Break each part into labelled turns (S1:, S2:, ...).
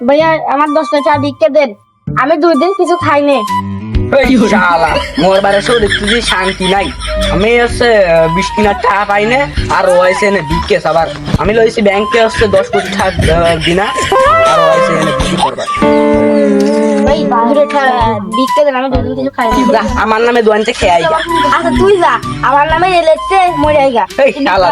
S1: ভাইয়া আমার 10টা চা ভিক্ষা দেন, আমি 2 দিন কিছু খাইনি।
S2: শালা মোর বারে শরীর তুই শান্তি নাই। আমি হচ্ছে 20 কিনা টাকা পাই না, আর ওয়াইছে এনে বিকে আবার আমি লইছি ব্যাংকে হচ্ছে 10 কোটি টাকা দিনা, আর ওয়াইছে এনে বিক্রি করবা।
S1: ভাই দূরে ভিক্ষা দেন, আমি 2 দিন কিছু খাইনি।
S2: যা আমার নামে দোয়ানতে খেয়ে আইগা।
S1: আচ্ছা তুই যা, আমার নামে এলেছে মরে আইগা।
S2: এই শালা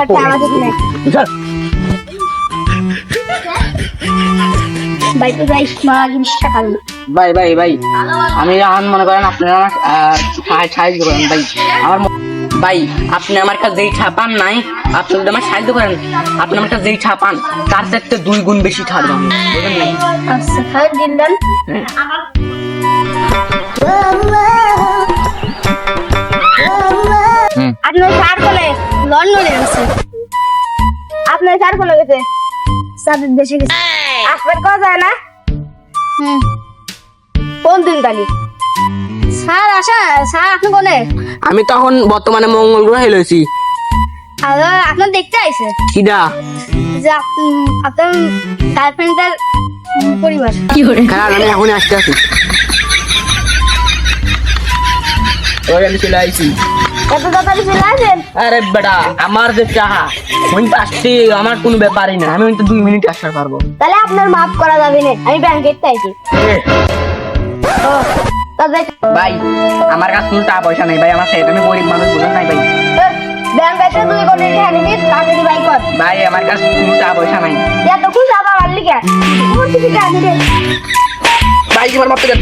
S1: ভাই তুই যাইস মা জিনিসটা খাবি।
S2: ভাই ভাই ভাই আমি এখন মনে করেন আপনারা আমার সাহায্য করেন ভাই। ভাই আপনি আমার কাছে যেই ছা পান নাই, আপনি যদি আমার সাহায্য করেন, আপনি আমার কাছে যেই ছা পান তার চাইতে 2 গুণ বেশি ছাড়বো আমি, বুঝলেন নাই?
S1: আচ্ছা খাই দিন দেন। আপনার স্যার কোলে লন্ডনে আছে, আপনার স্যার কোলে গেছে, স্যারের দেশে গেছে, আসবার কথা যায় না। কোন দিন তালি স্যার আসা? স্যার আপনি কোনে?
S2: আমি তখন বর্তমানে মঙ্গল গ্রহে লইছি।
S1: আর আপনার দেখতে আইছে
S2: কিডা?
S1: যে আপনার গার্লফ্রেন্ডের পরিবার।
S2: কারণ আমি এখন আসতে আছি, ওই আমি চলে আইছি।
S1: কত তাড়াতাড়ি চলে আসেন?
S2: আরে বেটা আমার যে চাহা ওইটা আসতে আমার কোনো ব্যাপারই না, আমি ওইটা 2 মিনিট আসতে পারবো।
S1: তাহলে আপনার মাফ করা যাবে না, আমি ব্যাংকে চাইছি। ও তবে
S2: ভাই আমার কাছে কোনো টাকা পয়সা নেই ভাই, আমার সাথে আমি গরিব মানুষ, বুঝেন নাই ভাই।
S1: ব্যাংকে 2 কোটি টাকা নিবি, তাড়াতাড়ি বাই কর।
S2: ভাই আমার কাছে কোনো টাকা পয়সা নাই
S1: এত খুশি আবার মারলি কে? কোন দিকে টাকা দিবে?
S2: ভাই, আমার মাপতে দেন।